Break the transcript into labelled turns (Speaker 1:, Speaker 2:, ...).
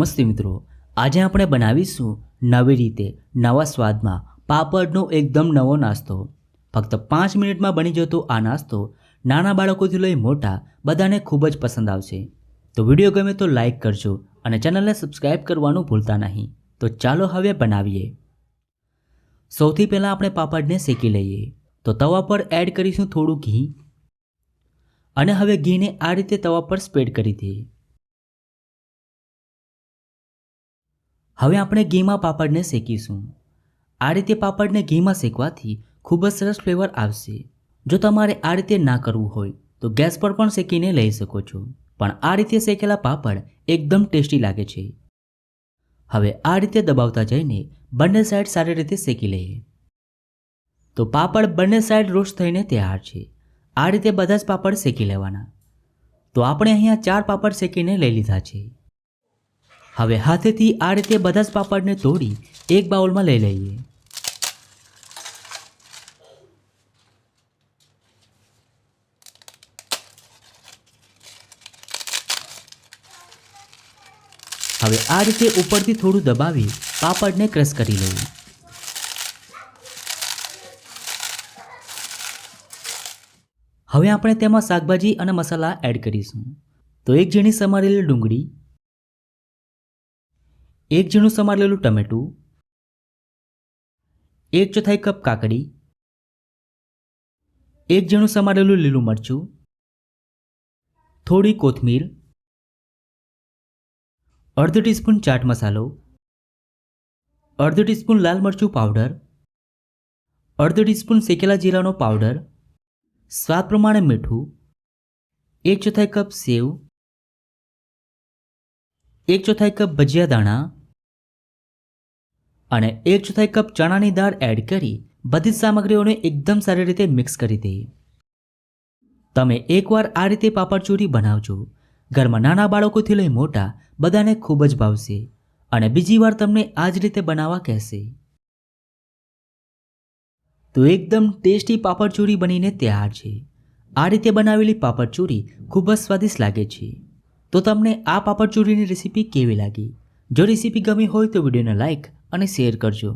Speaker 1: નમસ્તે મિત્રો, આજે આપણે બનાવીશું નવી રીતે નવા સ્વાદમાં પાપડનો એકદમ નવો નાસ્તો। ફક્ત 5 મિનિટમાં બની જતો આ નાસ્તો નાના બાળકોથી લઈ મોટા બધાને ખૂબ જ પસંદ આવશે। તો વિડીયો ગમે તો લાઈક કરજો અને ચેનલને સબસ્ક્રાઇબ કરવાનું ભૂલતા નહીં। તો ચાલો હવે બનાવીએ। સૌથી પહેલાં આપણે પાપડને શેકી લઈએ। તો તવા પર એડ કરીશું થોડું ઘી અને હવે ઘીને આ રીતે તવા પર સ્પ્રેડ કરી દઈએ। હવે આપણે ઘીમાં પાપડને શેકીશું। આ રીતે પાપડને ઘીમાં શેકવાથી ખૂબ જ સરસ ફ્લેવર આવશે। જો તમારે આ રીતે ના કરવું હોય તો ગેસ પર પણ શેકીને લઈ શકો છો, પણ આ રીતે શેકેલા પાપડ એકદમ ટેસ્ટી લાગે છે। હવે આ રીતે દબાવતા જઈને બંને સાઈડ સારી રીતે શેકી લઈએ। તો પાપડ બંને સાઈડ રોસ્ટ થઈને તૈયાર છે। આ રીતે બધા જ પાપડ શેકી લેવાના। તો આપણે અહીંયા 4 પાપડ શેકીને લઈ લીધા છે। હવે હાથેથી આ રીતે બધા જ પાપડને તોડી એક બાઉલમાં લઈ લઈએ। હવે આ રીતે ઉપરથી થોડું દબાવી પાપડને ક્રશ કરી લઈએ। હવે આપણે તેમાં શાકભાજી અને મસાલા એડ કરીશું। તો 1 ઝીણી સમારેલી ડુંગળી, 1 ઝીણું સમારેલું ટમેટું, 1/4 કપ કાકડી, 1 ઝીણું સમારેલું લીલું મરચું, થોડી કોથમીર, અડધો ટીસ્પૂન ચાટ મસાલો, અડધો ટીસ્પૂન લાલ મરચું પાવડર, અડધો ટીસ્પૂન શેકેલા જીરાનો પાવડર, સ્વાદ પ્રમાણે મીઠું, 1/4 કપ સેવ, 1/4 કપ ભજીયા દાણા અને 1/4 કપ ચણાની દાળ એડ કરી બધી સામગ્રીઓને એકદમ સારી રીતે મિક્સ કરી દઈએ। તમે એકવાર આ રીતે પાપડ ચોરી બનાવજો, ઘરમાં નાના બાળકોથી લઈ મોટા બધાને ખૂબ જ ભાવશે અને બીજી વાર તમને આ જ રીતે બનાવવા કહેશે। તો એકદમ ટેસ્ટી પાપડ ચોરી બનીને તૈયાર છે। આ રીતે બનાવેલી પાપડ ચોરી ખૂબ જ સ્વાદિષ્ટ લાગે છે। તો તમને આ પાપડ ચોરીની રેસીપી કેવી લાગી? જો રેસીપી ગમી હોય તો વિડીયોને લાઈક અને શેર કરજો।